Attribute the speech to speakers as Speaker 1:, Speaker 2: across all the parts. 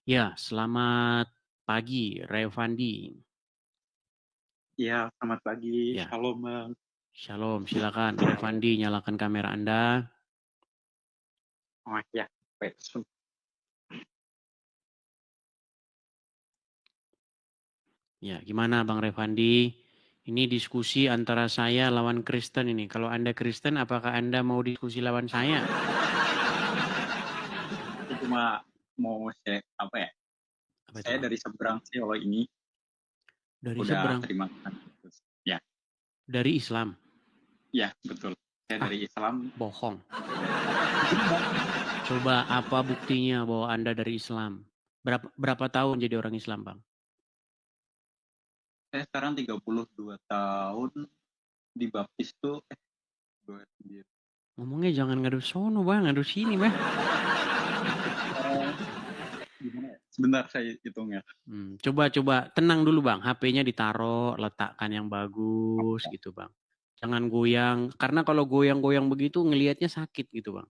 Speaker 1: Ya, selamat pagi, Revandi.
Speaker 2: Iya, selamat pagi.
Speaker 1: Ya,
Speaker 2: Shalom, Bang.
Speaker 1: shalom. Silakan, Revandi, nyalakan kamera Anda.
Speaker 2: Oh ya, baik.
Speaker 1: Ya, gimana Bang Revandi? Ini diskusi antara saya lawan Kristen ini. Kalau Anda Kristen, apakah Anda mau diskusi lawan saya?
Speaker 2: Saya cuma mau share apa ya?
Speaker 1: Apa itu
Speaker 2: Saya
Speaker 1: Bang?
Speaker 2: dari seberang sih kalau ini
Speaker 1: Dari
Speaker 2: udah
Speaker 1: seberang,
Speaker 2: terima Tuhan Yesus. Ya,
Speaker 1: dari Islam.
Speaker 2: ya betul. Saya
Speaker 1: Ah,
Speaker 2: dari Islam.
Speaker 1: bohong.
Speaker 2: Benar.
Speaker 1: Coba apa buktinya bahwa Anda dari Islam? Berapa tahun jadi orang Islam, Bang?
Speaker 2: Saya sekarang 32 tahun dibaptis tuh 29.
Speaker 1: Ngomongnya jangan ngadu sono, Bang. Ngadu sini, Bang.
Speaker 2: Gimana ya? Sebentar saya hitungnya.
Speaker 1: Coba tenang dulu Bang, HP-nya ditaruh, letakkan yang bagus
Speaker 2: Oke.
Speaker 1: gitu Bang. Jangan goyang, karena kalau goyang-goyang begitu ngelihatnya sakit gitu Bang.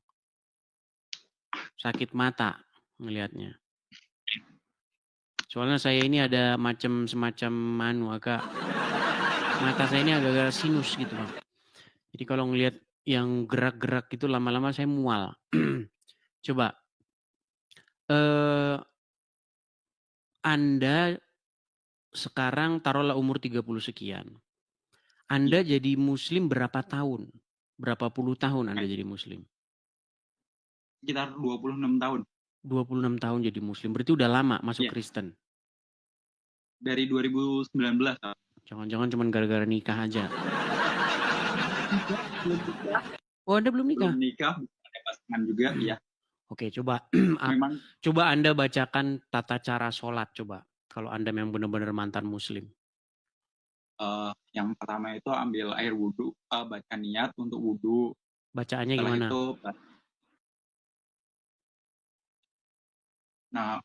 Speaker 1: Sakit mata ngelihatnya. Soalnya saya ini ada semacam agak mata saya ini agak-agak sinus gitu Bang. Jadi kalau ngelihat yang gerak-gerak itu lama-lama saya mual. Coba eh Anda sekarang taruhlah umur 30 sekian. Anda
Speaker 2: Iya,
Speaker 1: jadi muslim berapa tahun? Berapa puluh tahun Anda
Speaker 2: kayak
Speaker 1: jadi muslim?
Speaker 2: sekitar 26 tahun.
Speaker 1: 26 tahun jadi muslim. Berarti udah lama masuk
Speaker 2: Iya,
Speaker 1: Kristen.
Speaker 2: dari 2019.
Speaker 1: Jangan-jangan cuma gara-gara nikah aja.
Speaker 2: Tidak, belum nikah.
Speaker 1: Oh, Anda belum
Speaker 2: Belum
Speaker 1: nikah?
Speaker 2: nikah, belum ada pasangan juga. Ya,
Speaker 1: Oke, coba
Speaker 2: memang
Speaker 1: coba Anda bacakan tata cara sholat coba. Kalau Anda memang benar-benar mantan muslim.
Speaker 2: yang pertama itu ambil air wudhu, baca niat untuk wudhu.
Speaker 1: Bacaannya
Speaker 2: Setelah
Speaker 1: gimana?
Speaker 2: itu, nah,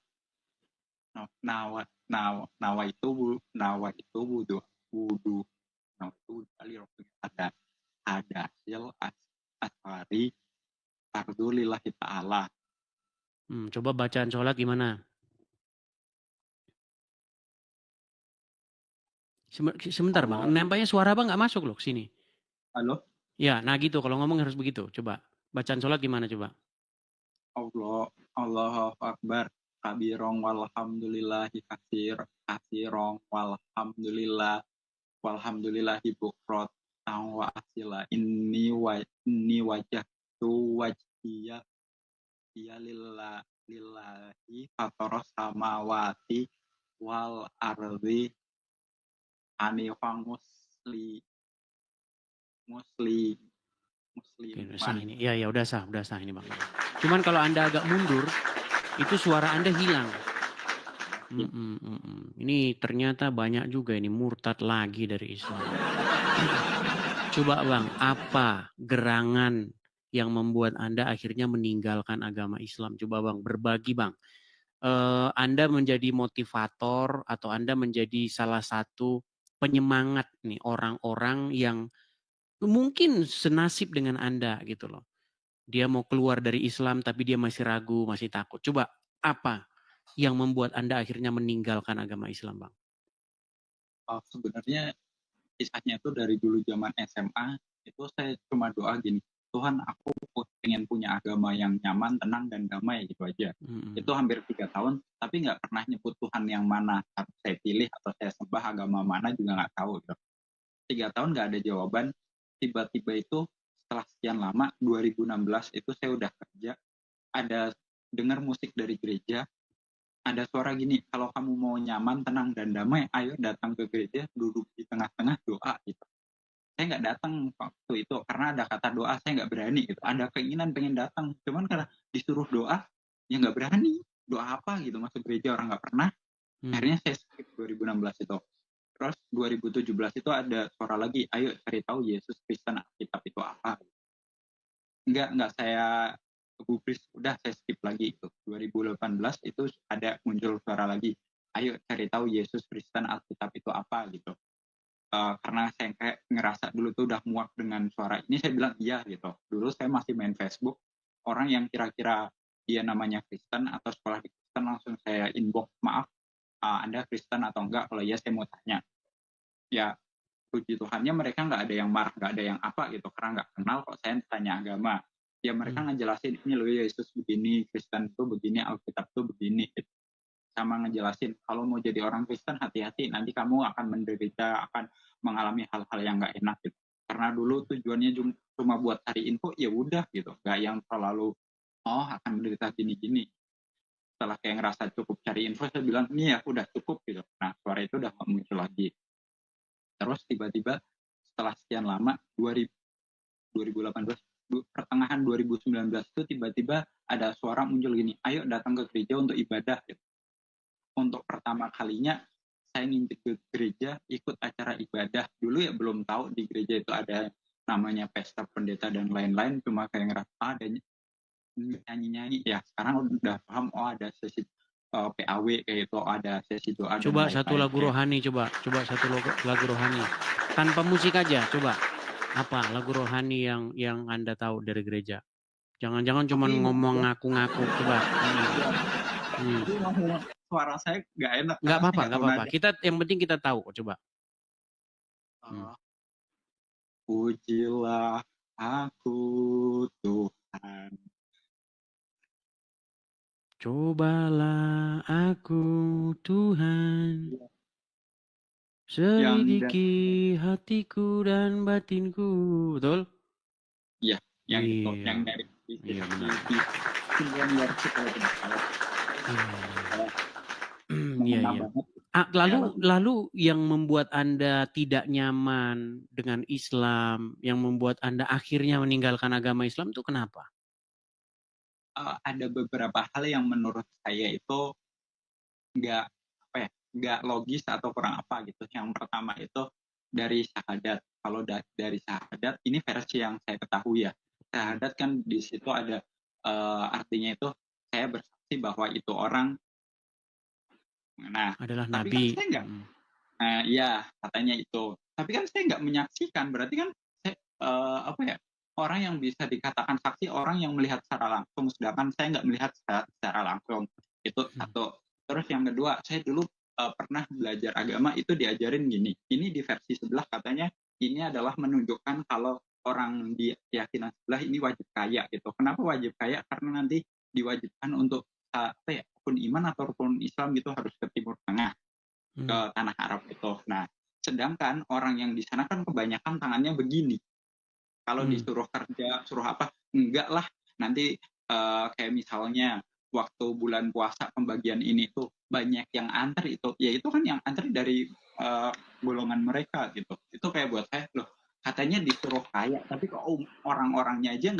Speaker 2: nawa itu wudhu, wudhu, nawa itu wudhu kali ada hasil asari fardu lillahi ta'ala.
Speaker 1: Coba bacaan sholat gimana? Sebentar bang,
Speaker 2: Allah,
Speaker 1: nampaknya suara bang nggak masuk loh ke sini.
Speaker 2: halo,
Speaker 1: Ya, nah gitu. Kalau ngomong harus begitu. Coba bacaan sholat gimana coba?
Speaker 2: Allah, Allahu Akbar, kabirong walhamdulillahi kasirong walhamdulillahi bukrot wa asila ini wajah tu wajhiya ya lillahi fatoros samawati wal ardi anifang musli
Speaker 1: Oke, udah sah
Speaker 2: musliman.
Speaker 1: ini. Ya, ya udah sah ini bang. Cuman kalau Anda agak mundur, itu suara Anda hilang.
Speaker 2: Ya,
Speaker 1: Ini ternyata banyak juga ini murtad lagi dari Islam. Coba bang, apa gerangan yang membuat Anda akhirnya meninggalkan agama Islam? Coba bang, berbagi bang. Anda menjadi motivator atau Anda menjadi salah satu penyemangat nih orang-orang yang mungkin senasib dengan Anda gitu loh. Dia mau keluar dari Islam tapi dia masih ragu, masih takut. Coba apa yang membuat Anda akhirnya meninggalkan agama Islam, Bang?
Speaker 2: sebenarnya kisahnya itu dari dulu zaman SMA itu saya cuma doa gini, Tuhan aku pengen punya agama yang nyaman, tenang dan damai gitu aja.
Speaker 1: Hmm.
Speaker 2: Itu hampir 3 tahun, tapi nggak pernah nyebut Tuhan yang mana saya pilih atau saya sembah, agama mana juga nggak tahu gitu. 3 tahun nggak ada jawaban, tiba-tiba itu setelah sekian lama 2016 itu saya udah kerja, ada dengar musik dari gereja, ada suara gini, kalau kamu mau nyaman, tenang dan damai, ayo datang ke gereja, duduk di tengah-tengah doa gitu. Saya nggak datang waktu itu karena ada kata doa, saya nggak berani gitu. Ada keinginan pengen datang, cuman karena disuruh doa ya nggak berani. Doa apa gitu, masuk gereja orang nggak pernah.
Speaker 1: Hmm.
Speaker 2: Akhirnya saya skip 2016 itu. Terus 2017 itu ada suara lagi, ayo cari tahu Yesus Kristen Alkitab itu apa. Nggak saya gubris, udah saya skip lagi itu. 2018 itu ada muncul suara lagi, ayo cari tahu Yesus Kristen Alkitab itu apa gitu. Karena saya kayak ngerasa dulu tuh udah muak dengan suara ini, saya bilang iya gitu. Dulu saya masih main Facebook, orang yang kira-kira dia namanya Kristen atau sekolah di Kristen langsung saya inbox, maaf Anda Kristen atau enggak, kalau iya saya mau tanya. Ya puji Tuhannya mereka nggak ada yang marah, nggak ada yang apa gitu, karena nggak kenal kok saya tanya agama. Ya mereka ngejelasin, ini loh Yesus begini, Kristen itu begini, Alkitab itu begini gitu. Sama ngejelasin, kalau mau jadi orang Kristen hati-hati, nanti kamu akan menderita, akan mengalami hal-hal yang nggak enak gitu. Karena dulu tujuannya cuma buat cari info, ya udah gitu, nggak yang terlalu akan menderita gini-gini. Setelah kayak ngerasa cukup cari info, saya bilang nih ya udah cukup gitu. Nah suara itu udah nggak muncul lagi. Terus tiba-tiba setelah sekian lama 2018 pertengahan 2019 itu tiba-tiba ada suara muncul gini, ayo datang ke gereja untuk ibadah gitu. Untuk pertama kalinya saya ngintip ke gereja ikut acara ibadah. Dulu ya belum tahu di gereja itu ada namanya pesta pendeta dan lain-lain, cuma kayak ngerasa ada nyanyi-nyanyi. Ya sekarang udah paham, ada sesi PAW kayak itu, ada sesi doa dan
Speaker 1: Coba satu
Speaker 2: lain-lain.
Speaker 1: lagu rohani, coba satu lagu rohani. Tanpa musik aja, coba. Apa lagu rohani yang Anda tahu dari gereja? Jangan-jangan cuma ngomong ngaku-ngaku, coba.
Speaker 2: Suara saya nggak enak.
Speaker 1: Nggak apa-apa. Kita yang penting kita tahu, coba.
Speaker 2: Pujilah aku Tuhan.
Speaker 1: Cobalah aku Tuhan, selidiki hatiku dan batinku, betul?
Speaker 2: Iya, yang itu, yang dari
Speaker 1: Iya. Lalu yang membuat Anda tidak nyaman dengan Islam, yang membuat Anda akhirnya meninggalkan agama Islam itu kenapa?
Speaker 2: Ada beberapa hal yang menurut saya itu nggak logis atau kurang apa gitu. Yang pertama itu dari syahadat. Kalau dari syahadat, ini versi yang saya ketahui ya. Syahadat kan di situ ada artinya itu saya bersaksi bahwa itu orang
Speaker 1: adalah
Speaker 2: tapi
Speaker 1: nabi.
Speaker 2: Kan saya nggak, iya katanya itu. Tapi kan saya nggak menyaksikan. Berarti kan saya orang yang bisa dikatakan saksi orang yang melihat secara langsung, sedangkan saya nggak melihat secara langsung. Itu satu. Terus yang kedua, saya dulu pernah belajar agama itu diajarin gini. Ini di versi sebelah katanya ini adalah menunjukkan kalau orang di keyakinan sebelah ini wajib kaya gitu. Kenapa wajib kaya? Karena nanti diwajibkan untuk rukun iman atau rukun Islam gitu harus ke Timur Tengah, ke tanah Arab itu. Nah, sedangkan orang yang di sana kan kebanyakan tangannya begini. Kalau disuruh kerja, suruh apa, enggak lah. Nanti kayak misalnya waktu bulan puasa pembagian ini tuh banyak yang antri itu, ya itu kan yang antri dari golongan mereka gitu. Itu kayak buat saya loh, katanya disuruh kaya, tapi kok orang-orangnya aja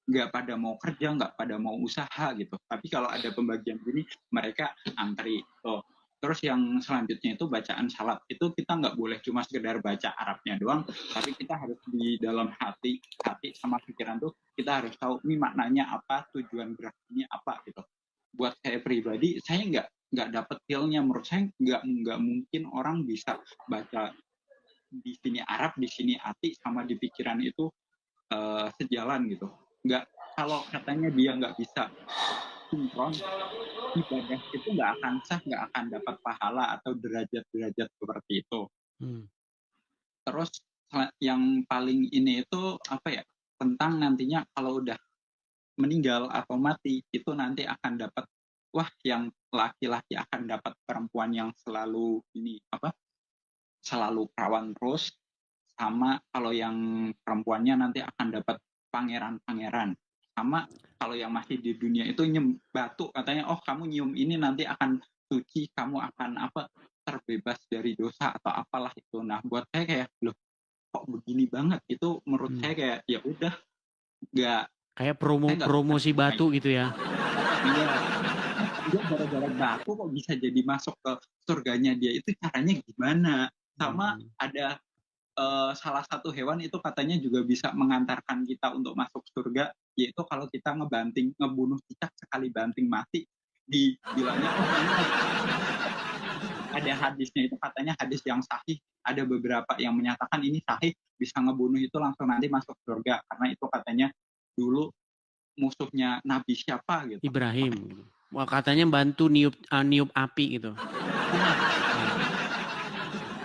Speaker 2: nggak pada mau kerja, nggak pada mau usaha gitu. Tapi kalau ada pembagian gini, mereka antri tuh. Terus yang selanjutnya itu bacaan salat. Itu kita nggak boleh cuma sekedar baca Arabnya doang, tapi kita harus di dalam hati sama pikiran tuh kita harus tahu ini maknanya apa, tujuan gerak ini apa gitu. Buat saya pribadi, saya nggak dapet feel-nya. Menurut saya nggak mungkin orang bisa baca di sini Arab, di sini hati, sama di pikiran itu sejalan gitu. Nggak, kalau katanya dia nggak bisa sinkron, ibadah itu nggak akan sah, nggak akan dapat pahala atau derajat-derajat seperti itu. Terus yang paling ini itu tentang nantinya kalau udah meninggal atau mati itu nanti akan dapat, yang laki-laki akan dapat perempuan yang selalu selalu perawan terus, sama kalau yang perempuannya nanti akan dapat pangeran-pangeran. Sama kalau yang masih di dunia itu nyium batu, katanya kamu nyium ini nanti akan suci, kamu akan terbebas dari dosa atau apalah itu. Nah buat saya kayak loh, kok begini banget. Itu menurut saya kayak ya udah, nggak
Speaker 1: kayak promosi batu gitu ya.
Speaker 2: Iya, gara-gara batu kok bisa jadi masuk ke surganya dia, itu caranya gimana. Sama ada salah satu hewan itu katanya juga bisa mengantarkan kita untuk masuk surga, yaitu kalau kita ngebunuh cicak sekali banting mati, dibilangnya ada hadisnya itu, katanya hadis yang sahih, ada beberapa yang menyatakan ini sahih, bisa ngebunuh itu langsung nanti masuk surga, karena itu katanya dulu musuhnya Nabi siapa gitu,
Speaker 1: Ibrahim. Wah, katanya bantu niup api gitu.
Speaker 2: Ya,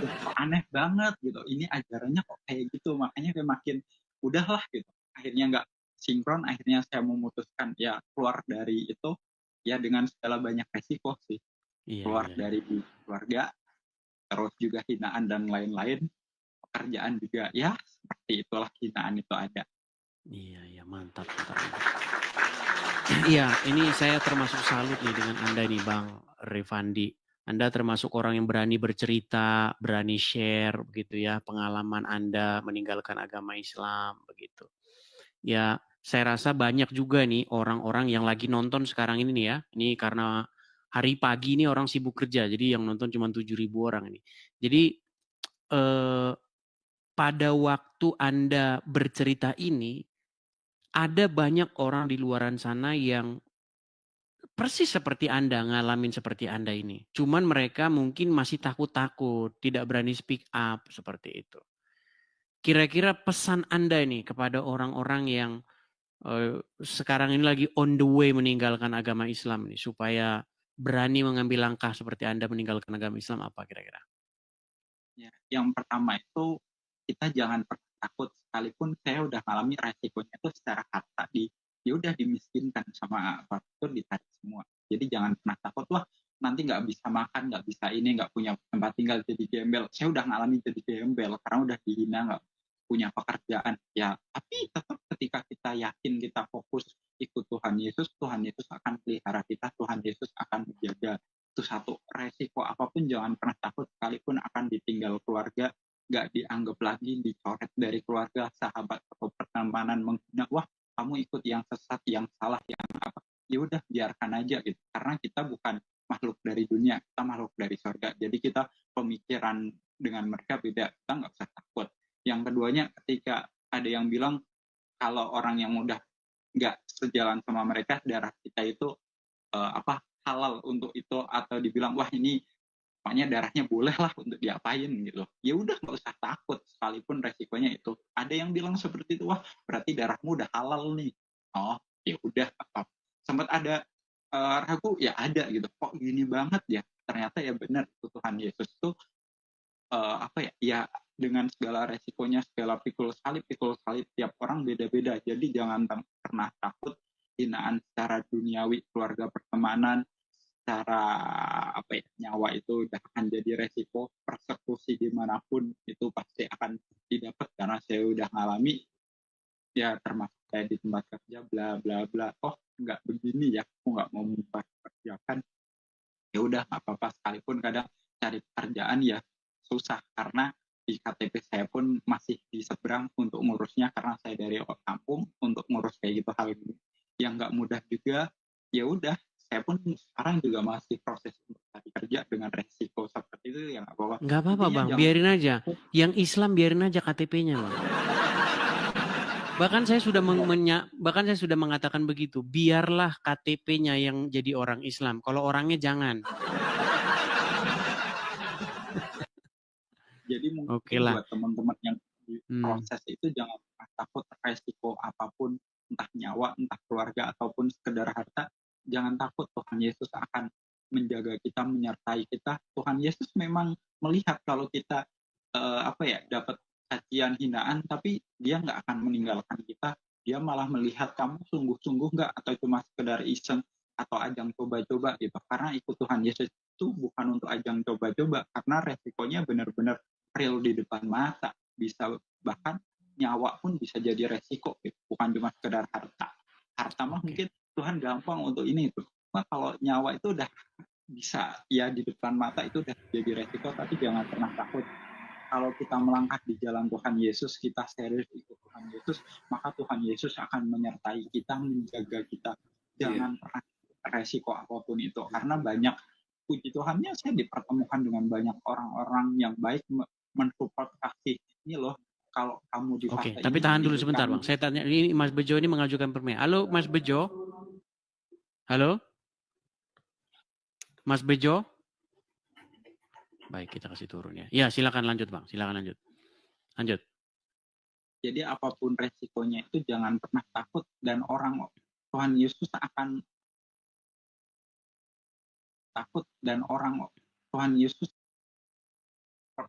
Speaker 1: Iya.
Speaker 2: kok aneh banget gitu. Ini ajarannya kok kayak gitu. Makanya kayak makin udahlah gitu. Akhirnya nggak sinkron, akhirnya saya memutuskan ya keluar dari itu ya dengan segala banyak resiko sih.
Speaker 1: Iya,
Speaker 2: Keluar
Speaker 1: iya.
Speaker 2: dari keluarga, terus juga hinaan dan lain-lain. Pekerjaan juga ya seperti itulah, hinaan itu ada.
Speaker 1: Iya, iya, mantap, mantap. Iya, ini saya termasuk salut nih dengan Anda nih Bang Revandi. Anda termasuk orang yang berani bercerita, berani share begitu ya, pengalaman Anda meninggalkan agama Islam begitu. Ya, saya rasa banyak juga nih orang-orang yang lagi nonton sekarang ini nih ya. Ini karena hari pagi ini orang sibuk kerja, jadi yang nonton cuma 7.000 orang ini. Jadi eh, pada waktu Anda bercerita ini, ada banyak orang di luaran sana yang persis seperti Anda, ngalamin seperti Anda ini. Cuman mereka mungkin masih takut-takut, tidak berani speak up, seperti itu. Kira-kira pesan Anda nih kepada orang-orang yang sekarang ini lagi on the way meninggalkan agama Islam nih, supaya berani mengambil langkah seperti Anda meninggalkan agama Islam, apa kira-kira?
Speaker 2: Ya, yang pertama itu kita jangan pernah takut, sekalipun saya udah ngalami resikonya itu secara kata ya udah dimiskinkan sama apapun, ditarik semua. Jadi jangan pernah takut, wah nanti nggak bisa makan, nggak bisa ini, nggak punya tempat tinggal, jadi gembel. Saya udah ngalami jadi gembel karena udah dihina, nggak punya pekerjaan. Ya, tapi tetap ketika kita yakin, kita fokus ikut Tuhan Yesus akan pelihara kita, Tuhan Yesus akan menjaga. Itu satu, resiko apapun jangan pernah takut, sekalipun akan ditinggal keluarga, nggak dianggap lagi, dicoret dari keluarga, sahabat atau pertemanan menghina, wah kamu ikut yang sesat, yang salah, yang apa, ya udah biarkan aja gitu, karena kita bukan makhluk dari dunia, kita makhluk dari surga, jadi kita pemikiran dengan mereka beda, kita nggak usah takut. Yang keduanya, ketika ada yang bilang kalau orang yang udah nggak sejalan sama mereka, darah kita itu apa, halal untuk itu, atau dibilang wah ini makanya darahnya boleh lah untuk diapain gitu, ya udah nggak usah takut, sekalipun resikonya itu. Ada yang bilang seperti itu, wah berarti darahmu udah halal nih. Oh ya udah, apa sempat ada ragu, ya ada gitu, kok gini banget ya, ternyata ya benar, Tuhan Yesus tuh apa ya, ya dengan segala resikonya, segala pikul salib tiap orang beda-beda, jadi jangan pernah takut. Hinaan secara duniawi, keluarga, pertemanan, secara apa ya, nyawa itu udah akan jadi resiko, persekusi dimanapun itu pasti akan didapat, karena saya udah ngalami ya, termasuk saya di tempat kerja, bla bla bla, oh nggak begini ya, aku nggak mau memperkerjakan, ya udah nggak apa-apa, sekalipun kadang cari pekerjaan ya susah, karena di KTP saya pun masih di seberang untuk ngurusnya, karena saya dari kampung, untuk ngurus kayak gitu hal ini yang nggak mudah juga. Ya udah, saya pun sekarang juga masih proses untuk cari kerja dengan resiko seperti itu, ya nggak apa-apa,
Speaker 1: Nggak apa-apa
Speaker 2: intinya
Speaker 1: Bang,
Speaker 2: jangan
Speaker 1: biarin aja.
Speaker 2: takut.
Speaker 1: Yang Islam biarin aja KTP-nya Bang. Bahkan saya sudah mengatakan begitu, biarlah KTP-nya yang jadi orang Islam, kalau orangnya jangan.
Speaker 2: Jadi
Speaker 1: Oke
Speaker 2: mungkin
Speaker 1: lah.
Speaker 2: buat teman-teman yang di
Speaker 1: Hmm.
Speaker 2: proses itu, jangan pernah takut resiko apapun, entah nyawa, entah keluarga, ataupun sekedar harta. Jangan takut, Tuhan Yesus akan menjaga kita, menyertai kita. Tuhan Yesus memang melihat kalau kita apa ya, dapat cacian, hinaan, tapi dia nggak akan meninggalkan kita. Dia malah melihat kamu sungguh-sungguh nggak, atau cuma sekedar iseng atau ajang coba-coba gitu. Karena ikut Tuhan Yesus itu bukan untuk ajang coba-coba, karena resikonya benar-benar real di depan mata, bisa bahkan nyawa pun bisa jadi resiko gitu. Bukan cuma sekedar harta mah
Speaker 1: Oke.
Speaker 2: mungkin Tuhan gampang untuk ini itu. Nah, kalau nyawa itu udah bisa ya di depan mata, itu udah jadi resiko, tapi jangan pernah takut. Kalau kita melangkah di jalan Tuhan Yesus, kita serius ikut Tuhan Yesus, maka Tuhan Yesus akan menyertai kita, menjaga kita.
Speaker 1: Iya.
Speaker 2: Jangan pernah resiko apapun itu, karena banyak, puji Tuhannya, saya dipertemukan dengan banyak orang-orang yang baik, mensupport, kasih ini loh, kalau kamu di
Speaker 1: Oke,
Speaker 2: fase
Speaker 1: tapi
Speaker 2: ini,
Speaker 1: tahan dulu
Speaker 2: ikut
Speaker 1: sebentar
Speaker 2: kami.
Speaker 1: Bang. Saya tanya, ini Mas Bejo ini mengajukan pertanyaan. Halo Mas Bejo. Halo Mas Bejo. Baik, kita kasih turun ya. Ya, silakan lanjut Bang. Silakan lanjut. Lanjut.
Speaker 2: Jadi apapun resikonya itu jangan pernah takut, dan orang, Tuhan Yesus akan takut, dan orang Tuhan Yesus,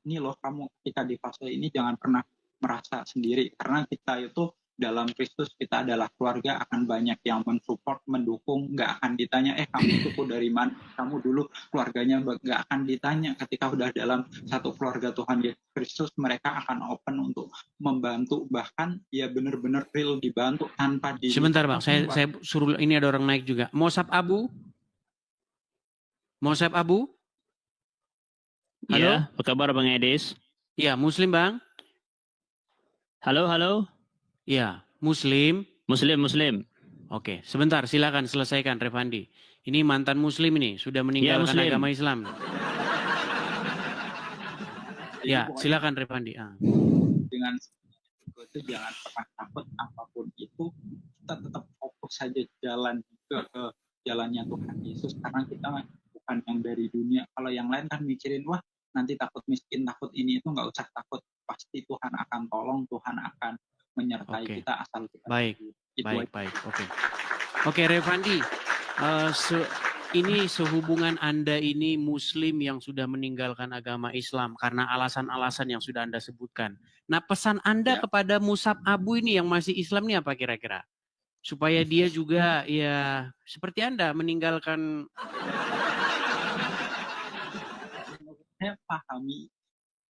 Speaker 2: ini loh kamu ketika di fase ini jangan pernah merasa sendiri, karena kita itu dalam Kristus kita adalah keluarga, akan banyak yang mensupport, mendukung, nggak akan ditanya kamu suku dari mana, kamu dulu keluarganya, nggak akan ditanya. Ketika udah dalam satu keluarga Tuhan Yesus Kristus, mereka akan open untuk membantu, bahkan ya benar-benar real dibantu tanpa di.
Speaker 1: Sebentar Bang, saya suruh, ini ada orang naik juga. Mosab Abu? Mosab Abu? Halo?
Speaker 3: Ya, apa kabar Bang Edis?
Speaker 1: Iya, Muslim Bang?
Speaker 3: Halo, halo?
Speaker 1: Iya, Muslim.
Speaker 3: Muslim.
Speaker 1: Oke, sebentar, silakan selesaikan Revandi. Ini mantan Muslim ini, sudah meninggalkan
Speaker 3: Muslim.
Speaker 1: agama Islam. Ya, silakan Revandi.
Speaker 2: Dengan itu jangan pernah takut, apapun itu kita tetap fokus saja jalan ke jalannya Tuhan Yesus, karena kita bukan yang dari dunia. Kalau yang lain kan mikirin, wah nanti takut miskin, takut ini itu, nggak usah takut, pasti Tuhan akan tolong, Tuhan akan menyertai kita asal kita.
Speaker 1: Baik. Oke, Revandi, ini sehubungan Anda ini Muslim yang sudah meninggalkan agama Islam karena alasan-alasan yang sudah Anda sebutkan. Nah, pesan Anda kepada Musab Abu ini yang masih Islam ini apa kira-kira? Supaya dia juga ya seperti Anda meninggalkan.
Speaker 2: Saya pahami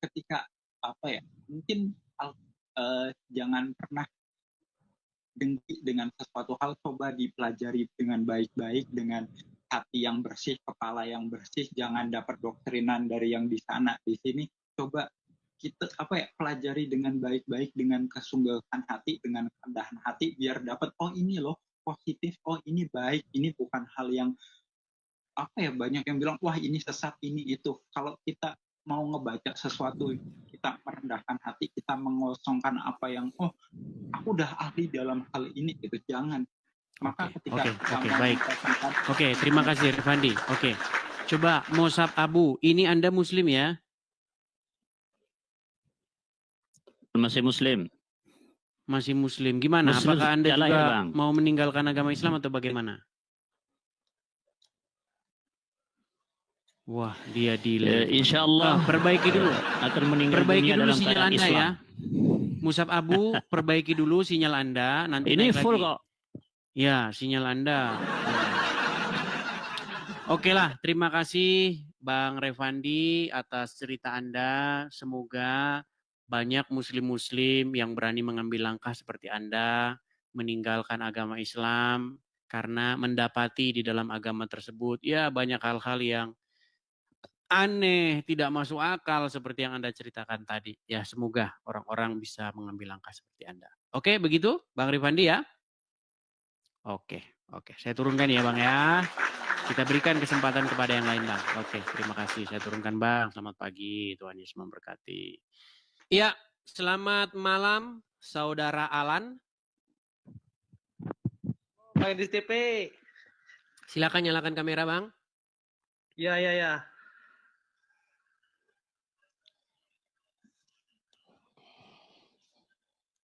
Speaker 2: ketika mungkin jangan pernah dengki dengan sesuatu hal, coba dipelajari dengan baik-baik, dengan hati yang bersih, kepala yang bersih, jangan dapat doktrinan dari yang di sana di sini. Coba kita pelajari dengan baik-baik, dengan kesungguhan hati, dengan kerendahan hati, biar dapat ini loh positif, ini baik, ini bukan hal yang banyak yang bilang wah ini sesat, ini itu. Kalau kita mau ngebaca sesuatu, kita merendahkan hati, kita mengosongkan apa yang aku udah ahli dalam hal ini, gitu. Jangan. Maka ketika
Speaker 1: baik. Oke, terima kasih Revandi. Oke. Coba Musab Abu, ini Anda Muslim ya?
Speaker 3: Masih Muslim.
Speaker 1: Masih Muslim. Gimana?
Speaker 3: Muslim,
Speaker 1: apakah Anda juga
Speaker 3: ya,
Speaker 1: mau meninggalkan agama Islam atau bagaimana? Wah, dia delay.
Speaker 3: Insya Allah
Speaker 1: perbaiki dulu.
Speaker 3: Akan meninggal
Speaker 1: perbaiki
Speaker 3: dunia
Speaker 1: dulu
Speaker 3: dalam
Speaker 1: sinyal
Speaker 3: keadaan
Speaker 1: Anda
Speaker 3: Islam.
Speaker 1: ya. Musab Abu, perbaiki dulu sinyal Anda. Nanti
Speaker 3: ini
Speaker 1: naik
Speaker 3: full
Speaker 1: lagi.
Speaker 3: kok.
Speaker 1: Ya, sinyal Anda. Oke lah, terima kasih Bang Revandi atas cerita Anda. Semoga banyak muslim-muslim yang berani mengambil langkah seperti Anda, meninggalkan agama Islam, karena mendapati di dalam agama tersebut, ya banyak hal-hal yang aneh, tidak masuk akal seperti yang Anda ceritakan tadi. Ya, semoga orang-orang bisa mengambil langkah seperti Anda. Oke, begitu Bang Revandi ya? Oke. Saya turunkan ya Bang ya. Kita berikan kesempatan kepada yang lain Bang. Oke, terima kasih. Saya turunkan Bang. Selamat pagi. Tuhan Yesus memberkati. Ya, selamat malam Saudara Alan.
Speaker 4: Bang Edis TP.
Speaker 1: Silakan nyalakan kamera Bang.
Speaker 4: Ya.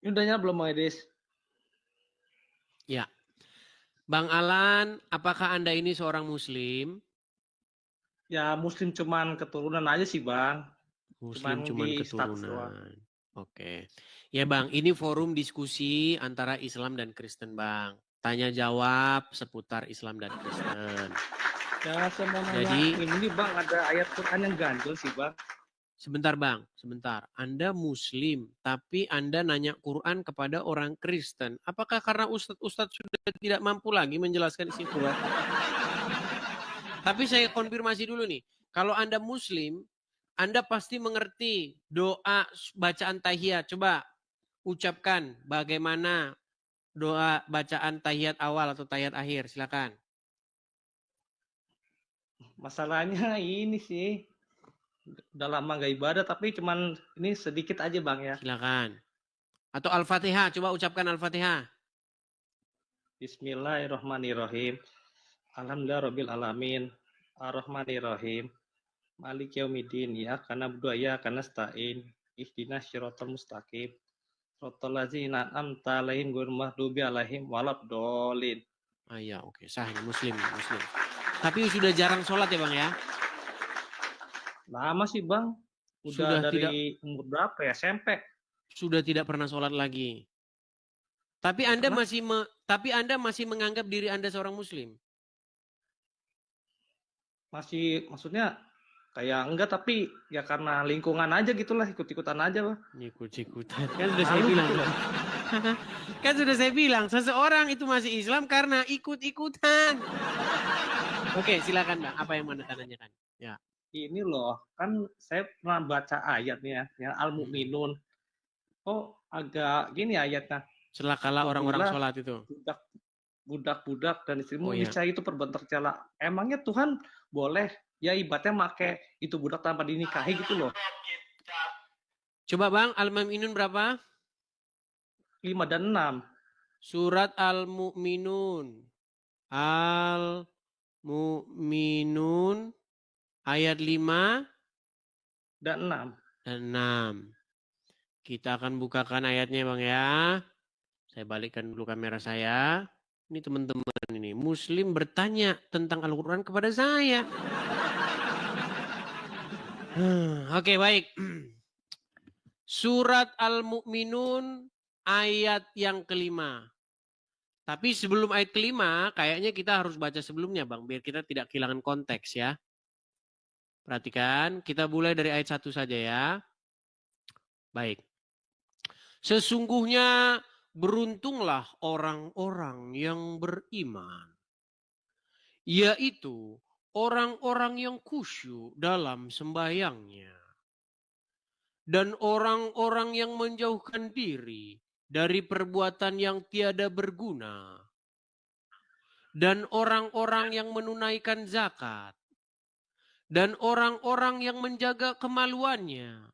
Speaker 4: Ini udah nyala belum Bang Edis?
Speaker 1: Ya. Bang Alan, apakah Anda ini seorang Muslim?
Speaker 4: Ya, Muslim cuman keturunan aja sih Bang.
Speaker 1: Muslim cuman keturunan. Oke. Ya Bang, ini forum diskusi antara Islam dan Kristen Bang. Tanya jawab seputar Islam dan Kristen.
Speaker 4: Ya, saya mau nanya.
Speaker 1: Jadi,
Speaker 4: ini Bang ada ayat Quran yang ganjil sih Bang.
Speaker 1: Sebentar Bang, sebentar. Anda Muslim, tapi Anda nanya Quran kepada orang Kristen. Apakah karena Ustadz sudah tidak mampu lagi menjelaskan isi Quran? Tapi saya konfirmasi dulu nih. Kalau Anda Muslim, Anda pasti mengerti doa bacaan tahiyat. Coba ucapkan bagaimana doa bacaan tahiyat awal atau tahiyat akhir. Silakan.
Speaker 4: Masalahnya ini sih. Udah lama gak ibadah, tapi cuman ini sedikit aja Bang ya.
Speaker 1: Silakan. Atau Al-Fatihah, coba ucapkan Al-Fatihah.
Speaker 4: Bismillahirrahmanirrahim. Alhamdulillahirabbil alamin. Ar-Rahmanirrahim. Maliki yaumiddin. Ya kana berdua ya kana nasta'in. Ihdinas syiratal mustaqim. Shiratal ladzina an'amta 'alaihim ghairil maghdubi 'alaihim waladdallin.
Speaker 1: Iya, oke. Sahih, Muslim. Tapi sudah jarang sholat ya Bang ya?
Speaker 4: Lama sih Bang.
Speaker 1: Sudah
Speaker 4: Udah dari umur berapa ya? SMP.
Speaker 1: Sudah tidak pernah sholat lagi. Tapi Anda masih menganggap diri Anda seorang Muslim?
Speaker 4: Masih, maksudnya kayak enggak, tapi ya karena lingkungan aja gitulah, ikut-ikutan aja Bang.
Speaker 1: Ikut-ikutan. Kan sudah saya bilang. Kan sudah saya bilang, seseorang itu masih Islam karena ikut-ikutan. Oke, silakan Bang. Apa yang Anda tanyakan? Ya.
Speaker 4: Ini loh, kan saya pernah baca ayatnya, ya Al-Mu'minun. Oh, agak gini ayatnya.
Speaker 1: Celakalah orang-orang sholat itu.
Speaker 4: Budak-budak dan istrimu
Speaker 1: iya.
Speaker 4: niscaya itu perbuatan tercela. Emangnya Tuhan boleh ya ibaratnya make itu budak tanpa dinikahi gitu loh.
Speaker 1: Coba Bang, Al-Mu'minun berapa?
Speaker 4: 5 dan 6.
Speaker 1: Surat Al-Mu'minun. Al-Mu'minun ayat 5
Speaker 4: dan
Speaker 1: 6. Kita akan bukakan ayatnya Bang ya. Saya balikkan dulu kamera saya. Ini teman-teman ini. Muslim bertanya tentang Al-Quran kepada saya. Oke, baik. Surat Al-Mu'minun ayat yang kelima. Tapi sebelum ayat kelima, kayaknya kita harus baca sebelumnya Bang. Biar kita tidak kehilangan konteks ya. Perhatikan, kita mulai dari ayat 1 saja ya. Baik. Sesungguhnya beruntunglah orang-orang yang beriman. Yaitu orang-orang yang khusyuk dalam sembahyangnya. Dan orang-orang yang menjauhkan diri dari perbuatan yang tiada berguna. Dan orang-orang yang menunaikan zakat. Dan orang-orang yang menjaga kemaluannya.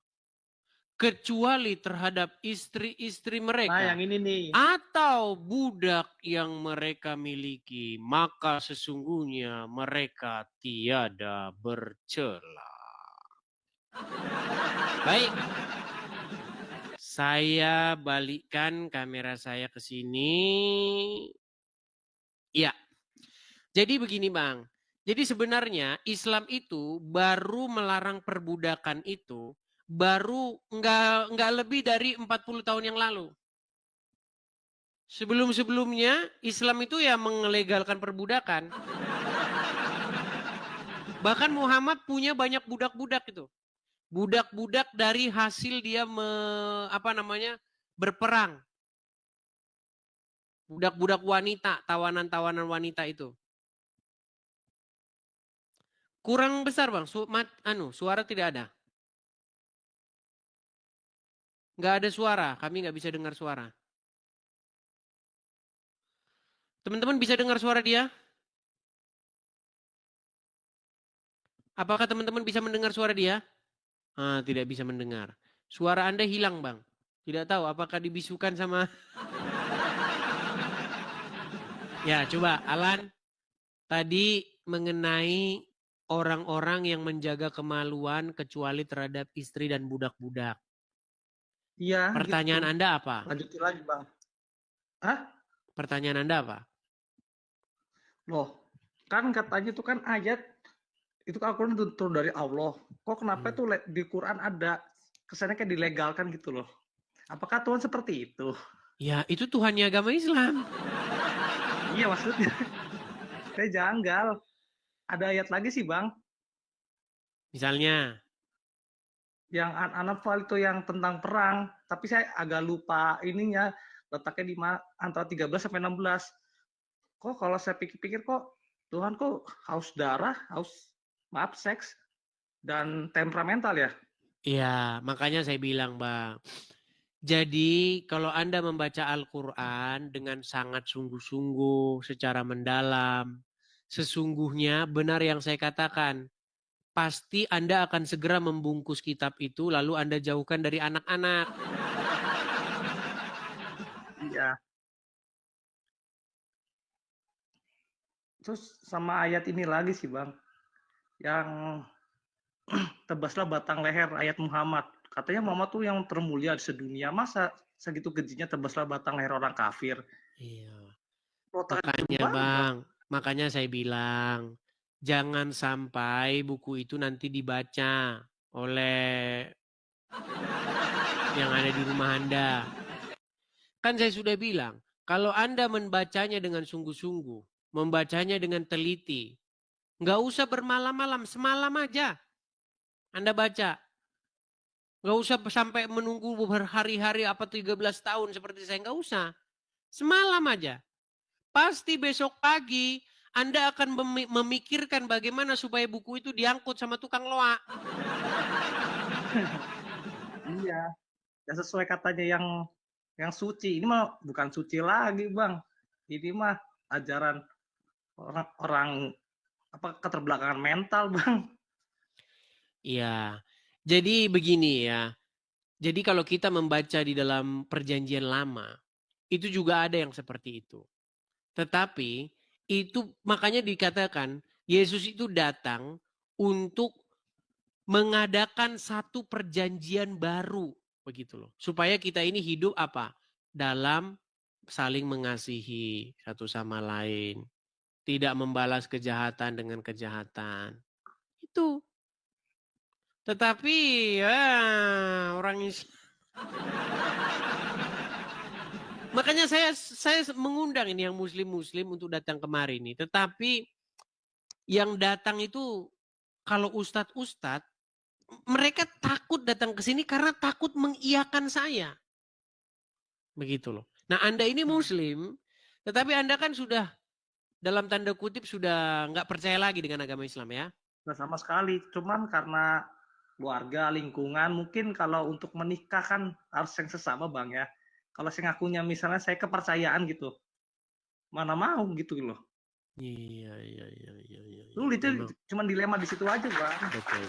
Speaker 1: Kecuali terhadap istri-istri mereka.
Speaker 4: Nah, yang ini nih.
Speaker 1: Atau budak yang mereka miliki. Maka sesungguhnya mereka tiada bercela. Baik. Saya balikkan kamera saya ke sini. Ya. Jadi begini Bang. Jadi sebenarnya Islam itu baru melarang perbudakan itu baru nggak lebih dari 40 tahun yang lalu. Sebelum-sebelumnya Islam itu ya melegalkan perbudakan. Bahkan Muhammad punya banyak budak-budak itu. Budak-budak dari hasil dia berperang. Budak-budak wanita, tawanan-tawanan wanita itu. Kurang besar Bang, suara tidak ada. Nggak ada suara, kami nggak bisa dengar suara. Teman-teman bisa dengar suara dia? Apakah teman-teman bisa mendengar suara dia? Tidak bisa mendengar. Suara Anda hilang Bang. Tidak tahu apakah dibisukan sama... Ya coba Alan. Tadi mengenai orang-orang yang menjaga kemaluan kecuali terhadap istri dan budak-budak.
Speaker 4: Iya.
Speaker 1: Pertanyaan
Speaker 4: gitu.
Speaker 1: Anda apa?
Speaker 4: Lanjutin lagi Bang. Hah?
Speaker 1: Pertanyaan Anda apa?
Speaker 4: Loh, kan katanya itu kan ayat itu Al-Quran turun dari Allah. Kok kenapa tuh di Quran ada kesannya kayak dilegalkan gitu loh? Apakah Tuhan seperti itu?
Speaker 1: Ya itu Tuhannya agama Islam.
Speaker 4: Iya maksudnya. Saya janggal. Ada ayat lagi sih Bang.
Speaker 1: Misalnya?
Speaker 4: Yang An-Anfal itu yang tentang perang. Tapi saya agak lupa ininya. Letaknya di antara 13 sampai 16. Kok kalau saya pikir-pikir kok Tuhan kok haus darah, seks, dan temperamental ya?
Speaker 1: Iya, makanya saya bilang Bang. Jadi kalau Anda membaca Al-Quran dengan sangat sungguh-sungguh, secara mendalam, sesungguhnya benar yang saya katakan, pasti Anda akan segera membungkus kitab itu lalu Anda jauhkan dari anak-anak.
Speaker 4: Iya. Terus sama ayat ini lagi sih Bang. Yang tebaslah batang leher ayat Muhammad. Katanya Muhammad tuh yang termulia di sedunia. Masa segitu kejinya tebaslah batang leher orang kafir?
Speaker 1: Iya.
Speaker 4: Makanya
Speaker 1: Bang, makanya saya bilang Jangan sampai buku itu nanti dibaca oleh yang ada di rumah Anda. Kan saya sudah bilang, kalau Anda membacanya dengan sungguh-sungguh, membacanya dengan teliti, nggak usah bermalam-malam, semalam aja Anda baca. Nggak usah sampai menunggu berhari-hari 13 tahun seperti saya, nggak usah. Semalam aja. Pasti besok pagi Anda akan memikirkan bagaimana supaya buku itu diangkut sama tukang loak.
Speaker 4: Iya, ya sesuai katanya yang suci. Ini mah bukan suci lagi, Bang. Ini mah ajaran orang keterbelakangan mental, Bang.
Speaker 1: Iya. Jadi begini ya. Jadi kalau kita membaca di dalam perjanjian lama, itu juga ada yang seperti itu. Tetapi itu makanya dikatakan Yesus itu datang untuk mengadakan satu perjanjian baru, begitu loh. Supaya kita ini hidup apa? Dalam saling mengasihi satu sama lain. Tidak membalas kejahatan dengan kejahatan. Itu. Tetapi ya orang Islam. Makanya saya mengundang ini yang muslim-muslim untuk datang kemari ini. Tetapi yang datang itu kalau ustadz-ustadz, mereka takut datang ke sini karena takut mengiyakan saya. Begitu loh. Nah Anda ini muslim, tetapi Anda kan sudah dalam tanda kutip sudah nggak percaya lagi dengan agama Islam ya?
Speaker 4: Nggak sama sekali. Cuman karena keluarga, lingkungan, mungkin kalau untuk menikah kan harus yang sesama, Bang ya. Kalau saya ngakunya misalnya saya kepercayaan gitu, mana mau gitu loh.
Speaker 1: Iya.
Speaker 4: Sulit itu, cuman dilema di situ aja, Bang.
Speaker 1: Betul.